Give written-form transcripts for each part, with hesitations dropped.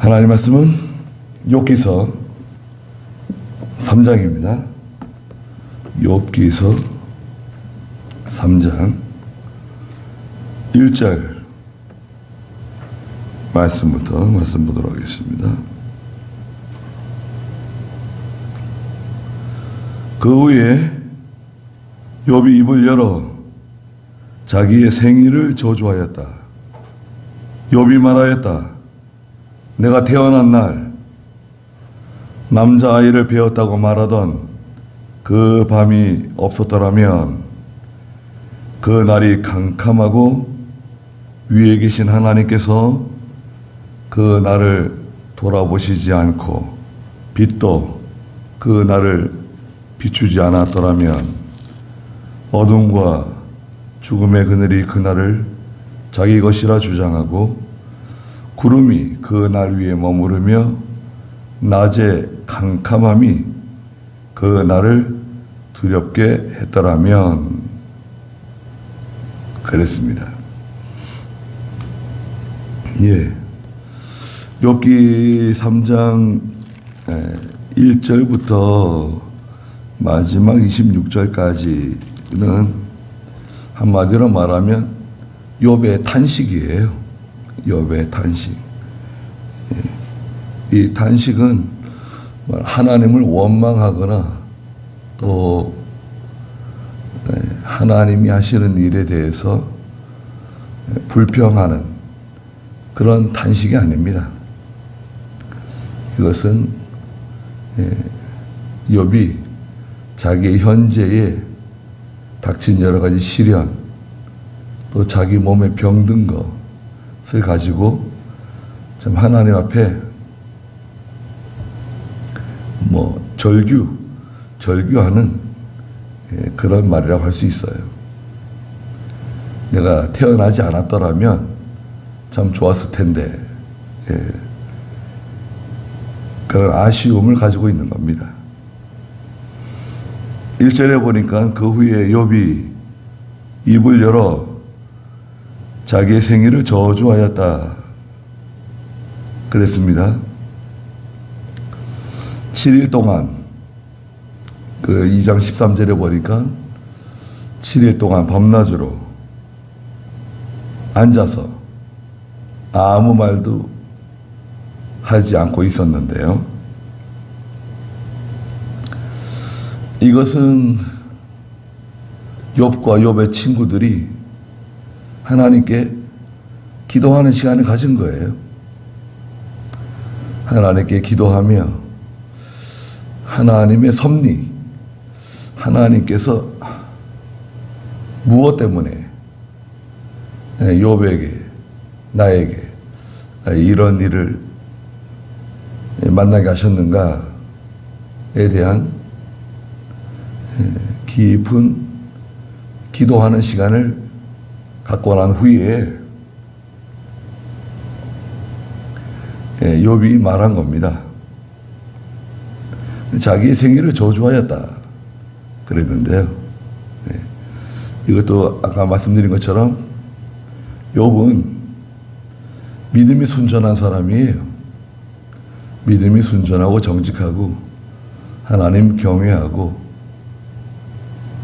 하나님 말씀은 욥기서 3장입니다. 욥기서 3장 1절 말씀부터 말씀 보도록 하겠습니다. 그 후에 욥이 입을 열어 자기의 생일을 저주하였다. 욥이 말하였다. 내가 태어난 날 남자아이를 배웠다고 말하던 그 밤이 없었더라면 그 날이 캄캄하고 위에 계신 하나님께서 그 날을 돌아보시지 않고 빛도 그 날을 비추지 않았더라면 어둠과 죽음의 그늘이 그 날을 자기 것이라 주장하고 구름이 그 날 위에 머무르며 낮의 캄캄함이 그 날을 두렵게 했더라면 그랬습니다. 예, 욥기 3장 1절부터 마지막 26절까지는 한마디로 말하면 욥의 탄식이에요. 욥의 탄식. 이 탄식은 하나님을 원망하거나 또 하나님이 하시는 일에 대해서 불평하는 그런 탄식이 아닙니다. 이것은 욥이 자기의 현재에 닥친 여러 가지 시련 또 자기 몸에 병든 것을 가지고 참 하나님 앞에 절규하는 그런 말이라고 할 수 있어요. 내가 태어나지 않았더라면 참 좋았을 텐데 그런 아쉬움을 가지고 있는 겁니다. 1절에 보니까 그 후에 욥이 입을 열어 자기의 생일을 저주하였다 그랬습니다. 7일 동안 그 2장 13절에 보니까 7일 동안 밤낮으로 앉아서 아무 말도 하지 않고 있었는데요. 이것은 욥과 욥의 친구들이 하나님께 기도하는 시간을 가진 거예요. 하나님께 기도하며 하나님의 섭리, 하나님께서 무엇 때문에 욥에게, 나에게 이런 일을 만나게 하셨는가에 대한 깊은 기도하는 시간을 갖고 난 후에 욥이 말한 겁니다. 자기의 생일을 저주하였다 그랬는데요. 이것도 아까 말씀드린 것처럼 욥은 믿음이 순전한 사람이에요. 믿음이 순전하고 정직하고 하나님 경외하고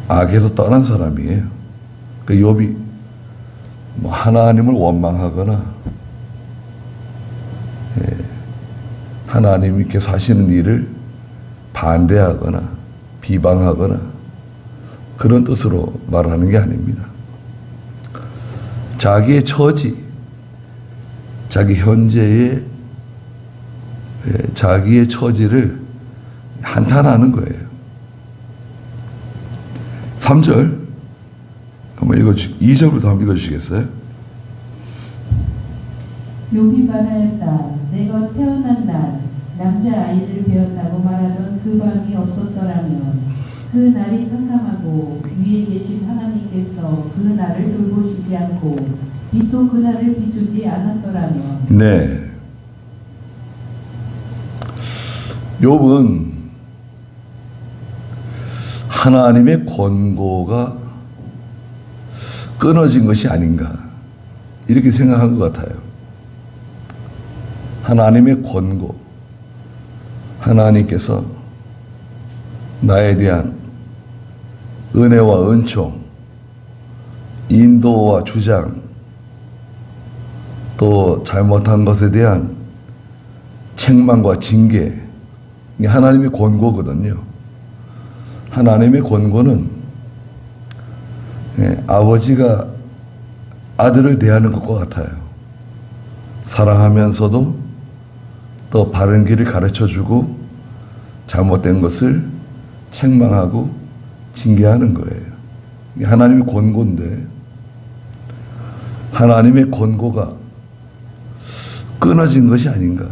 악에서 떠난 사람이에요. 그 욥이 하나님을 원망하거나 하나님께서 하시는 일을 반대하거나 비방하거나 그런 뜻으로 말하는 게 아닙니다. 자기의 처지, 자기 현재의 자기의 처지를 한탄하는 거예요. 3절 한번 2절부터 한번 읽어주시겠어요? 욥이 말하였다. 내가 태어난 날 남자아이를 배웠다고 말하던 그 밤이 없었더라면 그 날이 캄캄하고 위에 계신 하나님께서 그 날을 돌보시지 않고 빛도 그 날을 비추지 않았더라면. 네. 욥은 하나님의 권고가 끊어진 것이 아닌가 이렇게 생각한 것 같아요. 하나님의 권고, 하나님께서 나에 대한 은혜와 은총, 인도와 주장, 또 잘못한 것에 대한 책망과 징계, 이게 하나님의 권고거든요. 하나님의 권고는 아버지가 아들을 대하는 것과 같아요. 사랑하면서도 또 바른 길을 가르쳐주고 잘못된 것을 책망하고 징계하는 거예요. 이게 하나님의 권고인데, 하나님의 권고가 끊어진 것이 아닌가.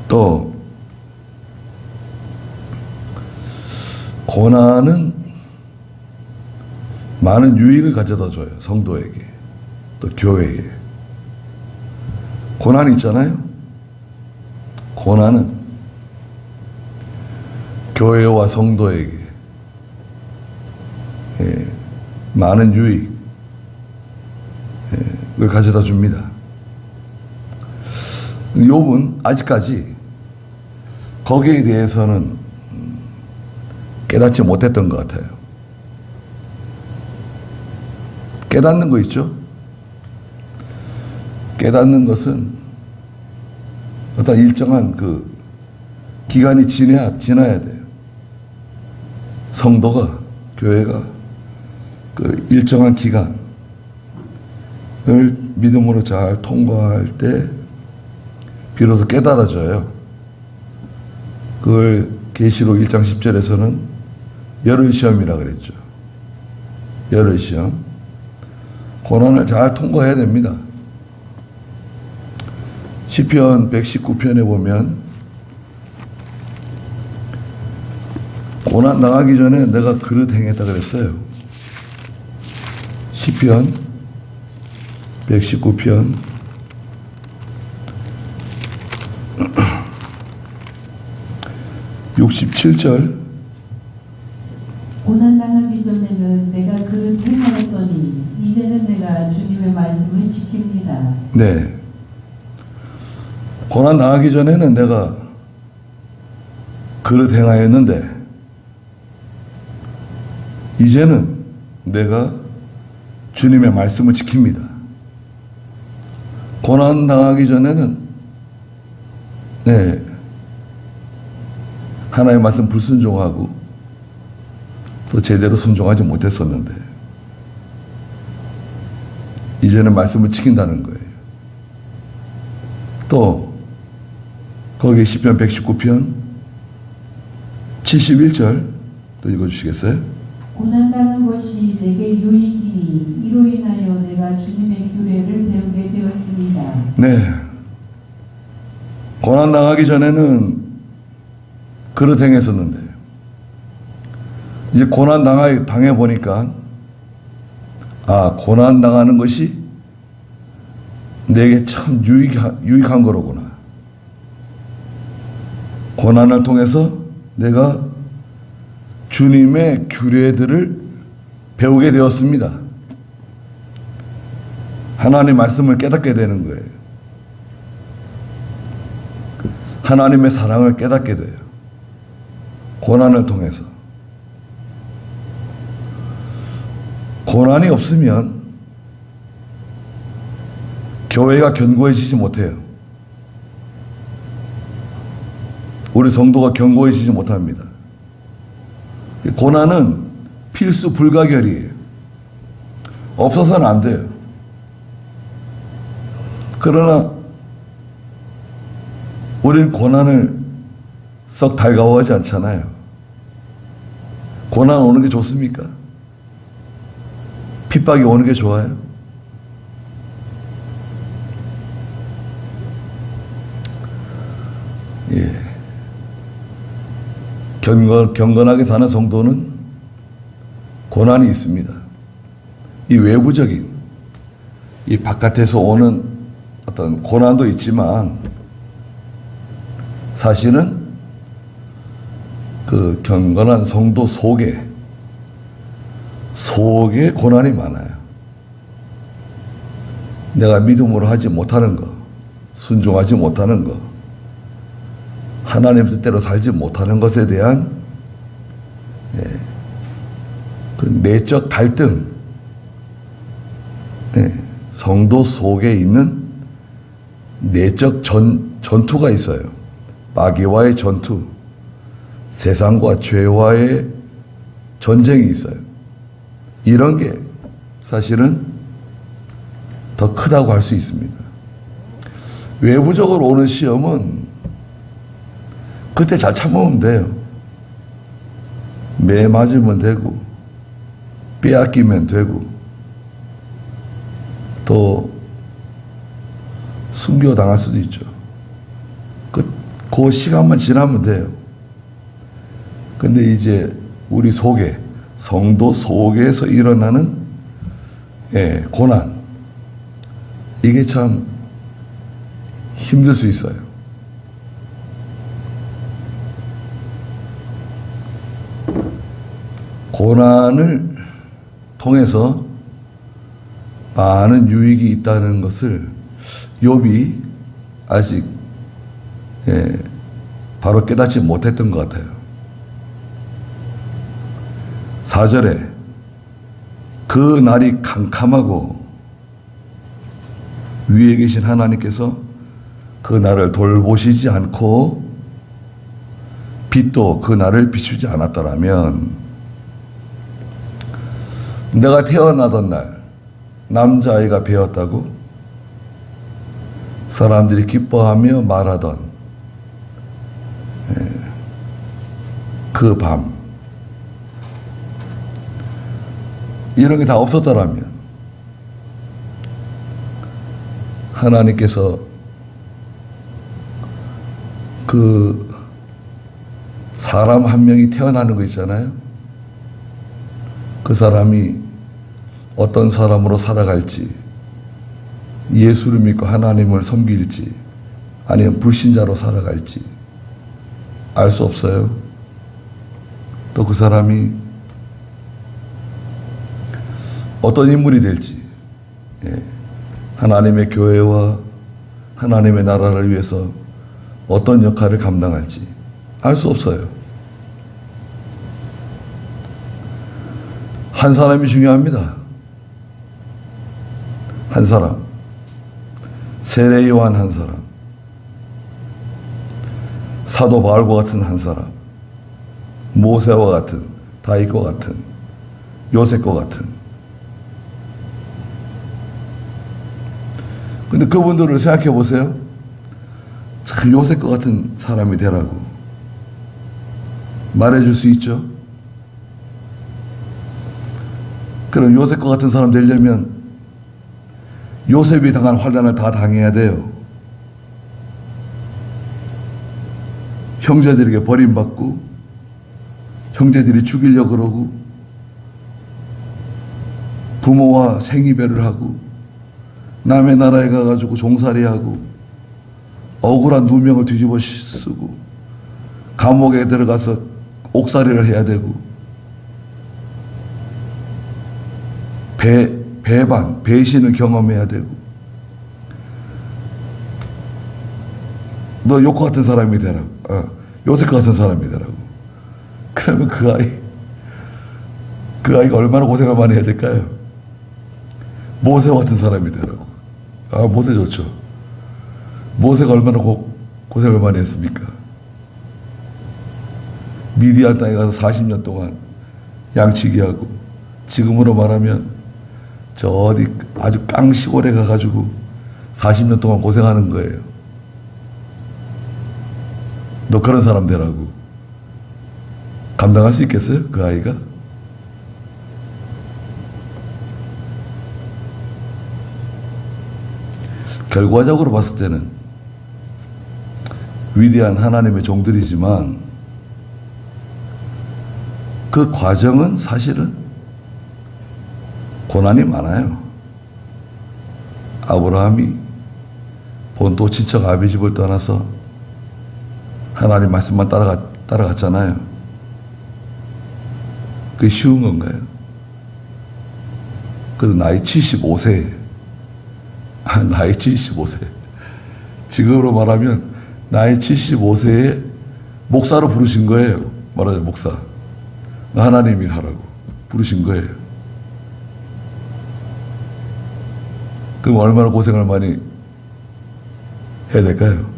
또 고난은 많은 유익을 가져다 줘요. 성도에게, 또 교회에. 고난이 있잖아요. 고난은 교회와 성도에게 많은 유익을 가져다 줍니다. 욥은 아직까지 거기에 대해서는 깨닫지 못했던 것 같아요. 깨닫는 거 있죠? 깨닫는 것은 어떤 일정한 그 기간이 지나야 돼요. 성도가, 교회가 그 일정한 기간을 믿음으로 잘 통과할 때 비로소 깨달아져요. 그걸 계시록 1장 10절에서는 열흘시험이라 그랬죠. 열흘시험. 고난을 잘 통과해야 됩니다. 시편 119편에 보면 고난 당하기 전에 내가 그릇 행했다 그랬어요. 시편 119편 67절. 고난당하기 전에는 내가 그를 행하였더니 이제는 내가 주님의 말씀을 지킵니다. 네. 고난 당하기 전에는 내가 그릇 행하였는데 이제는 내가 주님의 말씀을 지킵니다. 고난 당하기 전에는 하나님의 말씀 불순종하고 또 제대로 순종하지 못했었는데 이제는 말씀을 지킨다는 거예요. 또 거기에 시편 119편 71절 또 읽어주시겠어요? 고난당한 것이 내게 유익이니 이로 인하여 내가 주님의 규례를 배우게 되었습니다. 네. 고난당하기 전에는 그릇 행했었는데 이제 고난 당해보니까 고난 당하는 것이 내게 참 유익한 거로구나. 고난을 통해서 내가 주님의 규례들을 배우게 되었습니다. 하나님의 말씀을 깨닫게 되는 거예요. 하나님의 사랑을 깨닫게 돼요. 고난을 통해서. 고난이 없으면 교회가 견고해지지 못해요. 우리 성도가 견고해지지 못합니다. 고난은 필수 불가결이에요. 없어서는 안 돼요. 그러나 우리는 고난을 썩 달가워하지 않잖아요. 고난 오는 게 좋습니까? 핍박이 오는 게 좋아요? 경건하게 사는 성도는 고난이 있습니다. 이 외부적인, 이 바깥에서 오는 어떤 고난도 있지만 사실은 그 경건한 성도 속에 고난이 많아요. 내가 믿음으로 하지 못하는 거, 순종하지 못하는 거, 하나님 뜻대로 살지 못하는 것에 대한 그 내적 갈등, 성도 속에 있는 내적 전투가 있어요. 마귀와의 전투, 세상과 죄와의 전쟁이 있어요. 이런 게 사실은 더 크다고 할 수 있습니다. 외부적으로 오는 시험은 그때 잘 참으면 돼요. 매 맞으면 되고, 빼앗기면 되고, 또 순교당할 수도 있죠. 그 시간만 지나면 돼요. 근데 이제 우리 속에, 성도 속에서 일어나는 고난, 이게 참 힘들 수 있어요. 고난을 통해서 많은 유익이 있다는 것을 욥이 아직 바로 깨닫지 못했던 것 같아요. 4절에 그 날이 캄캄하고 위에 계신 하나님께서 그 날을 돌보시지 않고 빛도 그 날을 비추지 않았더라면 내가 태어나던 날 남자아이가 배었다고 사람들이 기뻐하며 말하던 그 밤, 이런 게 다 없었더라면 하나님께서 그 사람 한 명이 태어나는 거 있잖아요. 그 사람이 어떤 사람으로 살아갈지, 예수를 믿고 하나님을 섬길지, 아니면 불신자로 살아갈지 알 수 없어요. 또 그 사람이 어떤 인물이 될지, 하나님의 교회와 하나님의 나라를 위해서 어떤 역할을 감당할지 알 수 없어요. 한 사람이 중요합니다. 한 사람. 세례 요한 한 사람. 사도 바울과 같은 한 사람. 모세와 같은, 다윗과 같은, 요셉과 같은. 근데 그분들을 생각해 보세요. 참 요셉과 같은 사람이 되라고 말해줄 수 있죠. 그럼 요셉과 같은 사람 되려면 요셉이 당한 환난을 다 당해야 돼요. 형제들에게 버림받고 형제들이 죽이려고 그러고 부모와 생이별을 하고 남의 나라에 가가지고 종살이하고 억울한 누명을 뒤집어 쓰고 감옥에 들어가서 옥살이를 해야 되고 배신을 경험해야 되고 너 요코 같은 사람이 되라고, 요셉 같은 사람이 되라고. 그러면 그 아이가 얼마나 고생을 많이 해야 될까요? 모세 같은 사람이 되라고. 모세 좋죠. 모세가 얼마나 고생을 많이 했습니까? 미디안 땅에 가서 40년 동안 양치기 하고, 지금으로 말하면 저 어디 아주 깡시골에 가가지고 40년 동안 고생하는 거예요. 너 그런 사람 되라고. 감당할 수 있겠어요? 그 아이가? 결과적으로 봤을 때는 위대한 하나님의 종들이지만 그 과정은 사실은 고난이 많아요. 아브라함이 본토 친척 아비 집을 떠나서 하나님 말씀만 따라갔잖아요. 그게 쉬운 건가요? 그래도 나이 75세에 나이 75세. 지금으로 말하면 나이 75세에 목사로 부르신 거예요. 말하자면 목사. 하나님이 하라고 부르신 거예요. 그럼 얼마나 고생을 많이 해야 될까요?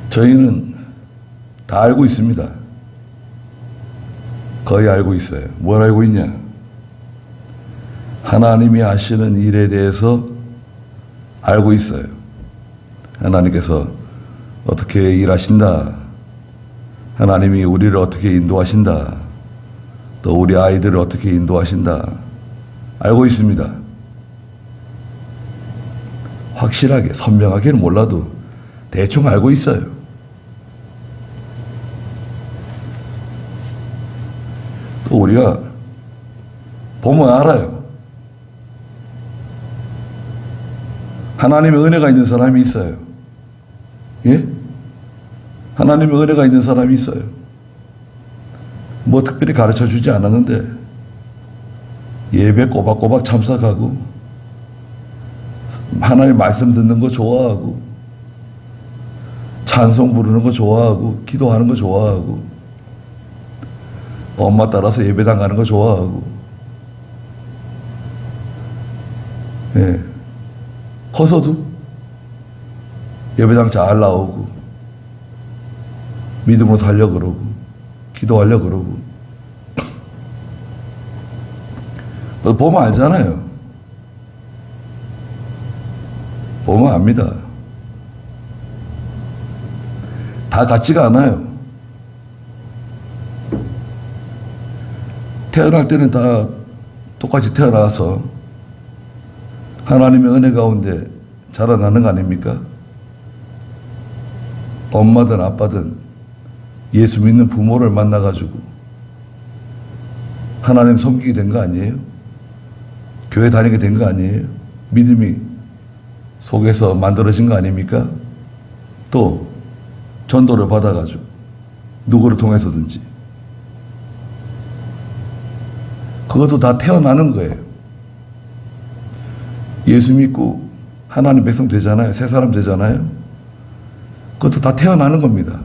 저희는 다 알고 있습니다. 거의 알고 있어요. 뭘 알고 있냐? 하나님이 하시는 일에 대해서 알고 있어요. 하나님께서 어떻게 일하신다. 하나님이 우리를 어떻게 인도하신다. 또 우리 아이들을 어떻게 인도하신다. 알고 있습니다. 확실하게, 선명하게는 몰라도 대충 알고 있어요. 또 우리가 보면 알아요. 하나님의 은혜가 있는 사람이 있어요. 예? 하나님의 은혜가 있는 사람이 있어요. 뭐 특별히 가르쳐 주지 않았는데 예배 꼬박꼬박 참석하고 하나님 말씀 듣는 거 좋아하고 찬송 부르는 거 좋아하고 기도하는 거 좋아하고 엄마 따라서 예배당 가는 거 좋아하고 예. 커서도 예배당 잘 나오고 믿음으로 살려 그러고 기도하려 그러고 보면 알잖아요. 보면 압니다. 다 같지가 않아요. 태어날 때는 다 똑같이 태어나서 하나님의 은혜 가운데 자라나는 거 아닙니까? 엄마든 아빠든 예수 믿는 부모를 만나가지고 하나님 섬기게 된 거 아니에요? 교회 다니게 된 거 아니에요? 믿음이 속에서 만들어진 거 아닙니까? 또 전도를 받아가지고 누구를 통해서든지 그것도 다 태어나는 거예요. 예수 믿고 하나님 백성 되잖아요. 새 사람 되잖아요. 그것도 다 태어나는 겁니다.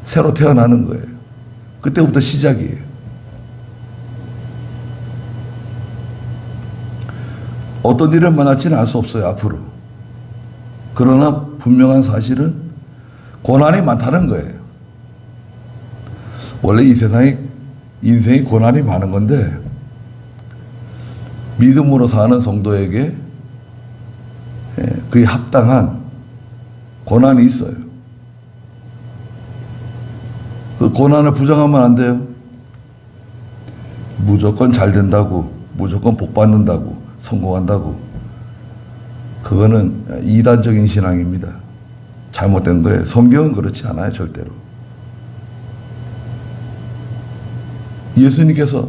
새로 태어나는 거예요. 그때부터 시작이에요. 어떤 일을 만날지는 알 수 없어요. 앞으로. 그러나 분명한 사실은 고난이 많다는 거예요. 원래 이 세상에 인생이 고난이 많은 건데 믿음으로 사는 성도에게 그에 합당한 고난이 있어요. 그 고난을 부정하면 안 돼요. 무조건 잘 된다고, 무조건 복 받는다고, 성공한다고. 그거는 이단적인 신앙입니다. 잘못된 거예요. 성경은 그렇지 않아요, 절대로. 예수님께서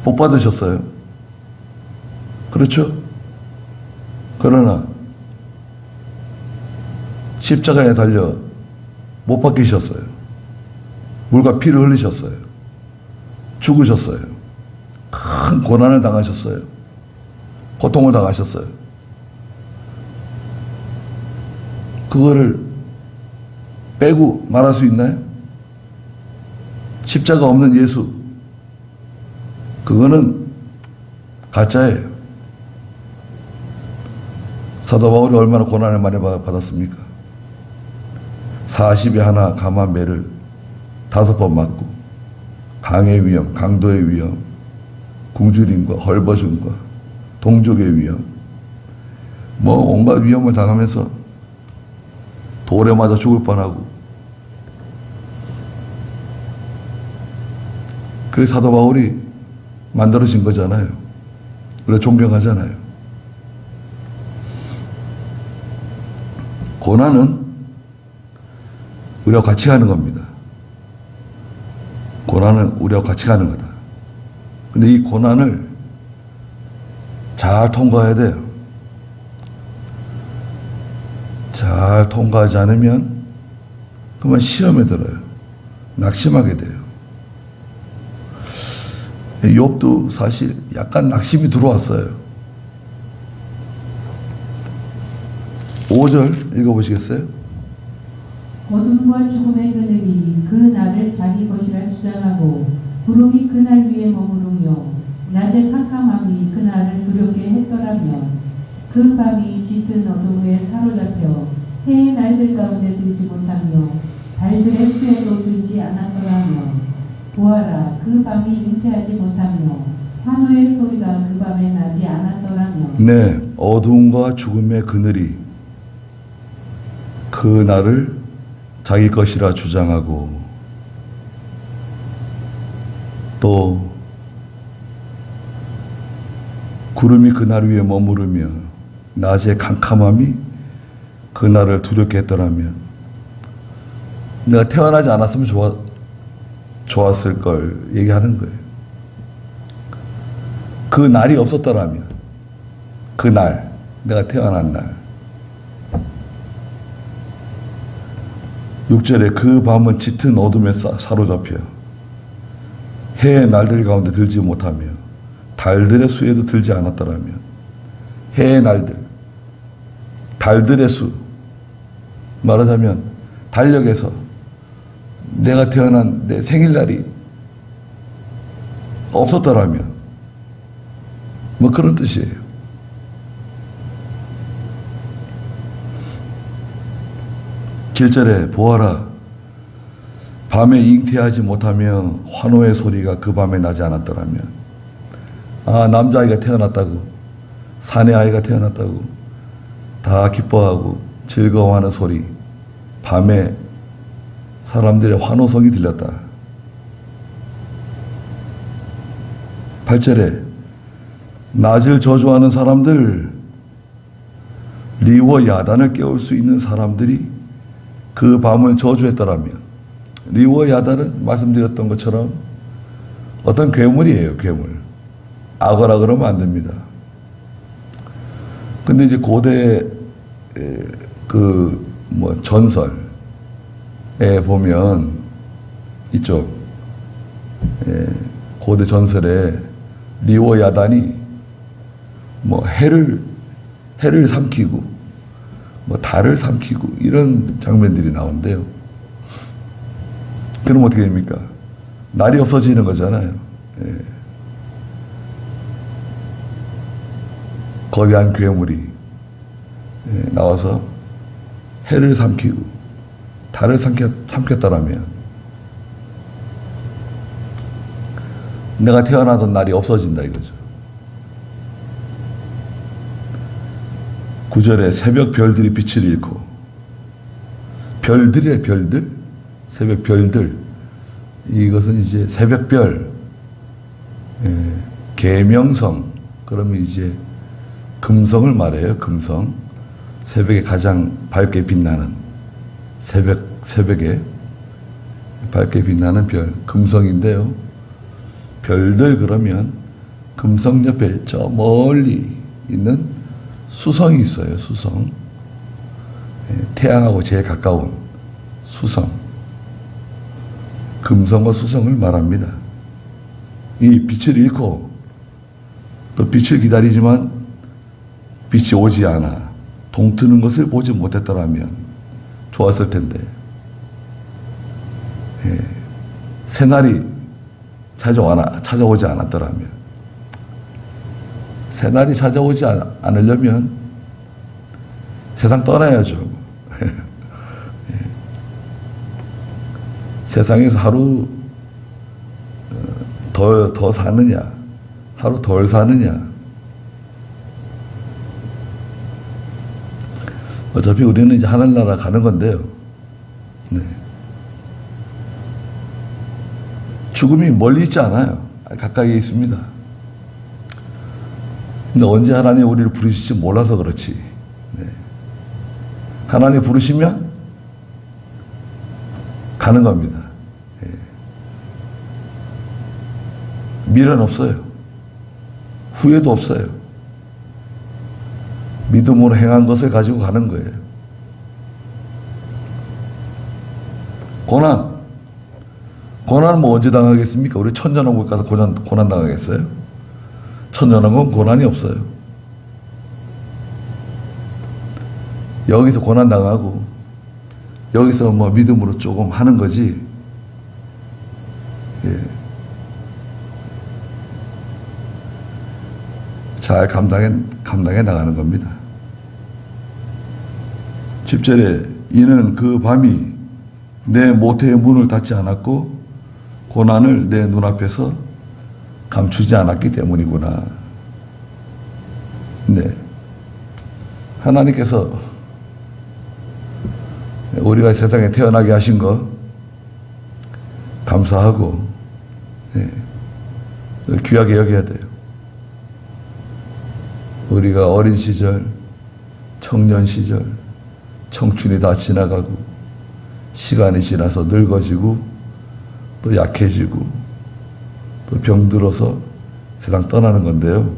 복 받으셨어요. 그렇죠? 그러나 십자가에 달려 못 박히셨어요. 물과 피를 흘리셨어요. 죽으셨어요. 큰 고난을 당하셨어요. 고통을 당하셨어요. 그거를 빼고 말할 수 있나요? 십자가 없는 예수, 그거는 가짜예요. 사도 바울이 얼마나 고난을 많이 받았습니까? 40에 하나 감한 매를 5번 맞고 강의 위험, 강도의 위험, 굶주림과 헐벗음과 동족의 위험, 뭐 온갖 위험을 당하면서 돌에 맞아 죽을 뻔하고, 그 사도 바울이 만들어진 거잖아요. 우리가 존경하잖아요. 고난은 우리와 같이 가는 겁니다. 고난은 우리와 같이 가는 거다. 근데 이 고난을 잘 통과해야 돼요. 잘 통과하지 않으면 그만 시험에 들어요. 낙심하게 돼요. 욥도 사실 약간 낙심이 들어왔어요. 5절 읽어보시겠어요? 어둠과 죽음의 그늘이 그 날을 자기 것이라 주장하고 구름이 그 날 위에 머무르며 낮의 캄캄함이 그 날을 두렵게 했더라면 그 밤이 짙은 어둠에 사로잡혀 해의 날들 가운데 들지 못하며 달들의 수에도 들지 않았더라면 보아라 그 밤이 잉태하지 못하며 환호의 소리가 그 밤에 나지 않았더라면 네, 어둠과 죽음의 그늘이 그 날을 자기 것이라 주장하고 또 구름이 그 날 위에 머무르며 낮의 캄캄함이 그 날을 두렵게 했더라면 내가 태어나지 않았으면 좋았을 걸 얘기하는 거예요. 그 날이 없었더라면 그 날, 내가 태어난 날 6절에 그 밤은 짙은 어둠에 사로잡혀 해의 날들 가운데 들지 못하며 달들의 수에도 들지 않았더라면 해의 날들, 달들의 수 말하자면 달력에서 내가 태어난 내 생일날이 없었더라면 뭐 그런 뜻이에요. (7절에) 보아라 밤에 잉태하지 못하며 환호의 소리가 그 밤에 나지 않았더라면 남자아이가 태어났다고 사내아이가 태어났다고 다 기뻐하고 즐거워하는 소리 밤에 사람들의 환호성이 들렸다. 8절에 낮을 저주하는 사람들 리워 야단을 깨울 수 있는 사람들이 그 밤을 저주했더라면 리워 야단은 말씀드렸던 것처럼 어떤 괴물이에요. 괴물. 악어라 그러면 안 됩니다. 근데 이제 고대 전설에 보면 이쪽 고대 전설에 리워 야단이 해를 삼키고 달을 삼키고 이런 장면들이 나온대요. 그럼 어떻게 됩니까? 날이 없어지는 거잖아요. 거대한 괴물이 나와서 해를 삼키고 달을 삼켰다라면 내가 태어나던 날이 없어진다 이거죠. 9절에 새벽 별들이 빛을 잃고 별들이래 별들 새벽 별들 이것은 이제 새벽별 계명성 그러면 이제 금성을 말해요. 금성 새벽에 가장 밝게 빛나는 새벽에 밝게 빛나는 별 금성인데요. 별들 그러면 금성 옆에 저 멀리 있는 수성이 있어요. 수성 태양하고 제일 가까운 수성 금성과 수성을 말합니다. 이 빛을 잃고 또 빛을 기다리지만 빛이 오지 않아 동트는 것을 보지 못했더라면 좋았을 텐데 새날이 찾아오지 않았더라면 새날이 찾아오지 않으려면 세상 떠나야죠. 세상에서 하루 더 사느냐 하루 덜 사느냐 어차피 우리는 이제 하늘나라 가는 건데요. 죽음이 멀리 있지 않아요. 가까이에 있습니다. 근데 언제 하나님 우리를 부르실지 몰라서 그렇지. 하나님 부르시면 가는 겁니다. 미련 없어요. 후회도 없어요. 믿음으로 행한 것을 가지고 가는 거예요. 고난은 뭐 언제 당하겠습니까? 우리 천년왕국 가서 고난 당하겠어요? 천년왕국은 고난이 없어요. 여기서 고난 당하고 여기서 뭐 믿음으로 조금 하는 거지. 예. 잘 감당해 나가는 겁니다. 10절에 이는 그 밤이 내 모태의 문을 닫지 않았고 고난을 내 눈앞에서 감추지 않았기 때문이구나. 네. 하나님께서 우리가 세상에 태어나게 하신 거 감사하고 네. 귀하게 여겨야 돼요. 우리가 어린 시절, 청년 시절, 청춘이 다 지나가고 시간이 지나서 늙어지고 또 약해지고 또 병들어서 세상 떠나는 건데요.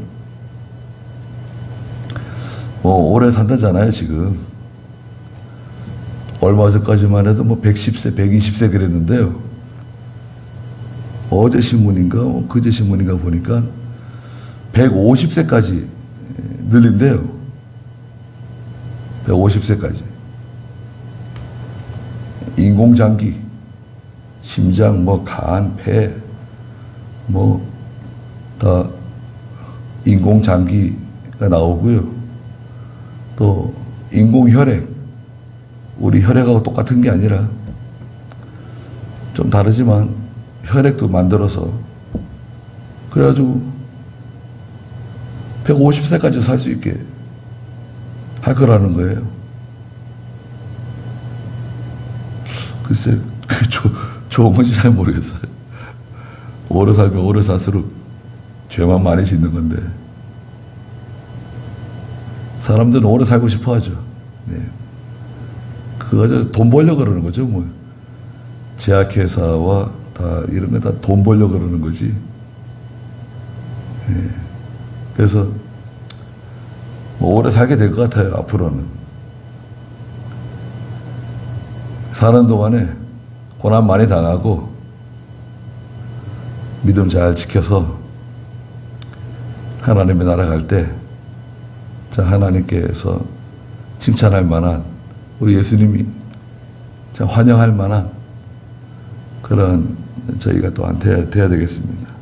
뭐 오래 산다잖아요 지금. 얼마 전까지만 해도 뭐 110세, 120세 그랬는데요. 어제 신문인가 그제 신문인가 보니까 150세까지 늘린대요. 150세까지. 인공장기, 심장, 뭐 간, 폐, 뭐 다 인공장기가 나오고요. 또 인공혈액, 우리 혈액하고 똑같은 게 아니라 좀 다르지만 혈액도 만들어서 그래가지고 150세까지 살 수 있게 할 거라는 거예요. 글쎄, 그게 좋은 건지 잘 모르겠어요. 오래 살면 오래 살수록 죄만 많이 짓는 건데. 사람들은 오래 살고 싶어 하죠. 네. 그거 돈 벌려고 그러는 거죠, 뭐. 제약회사와 다 이런 거 다 돈 벌려고 그러는 거지. 네. 그래서 뭐 오래 살게 될 것 같아요, 앞으로는. 사는 동안에 고난 많이 당하고 믿음 잘 지켜서 하나님의 나라 갈 때 자, 하나님께서 칭찬할 만한 우리 예수님이 자, 환영할 만한 그런 저희가 또한 돼야 되겠습니다.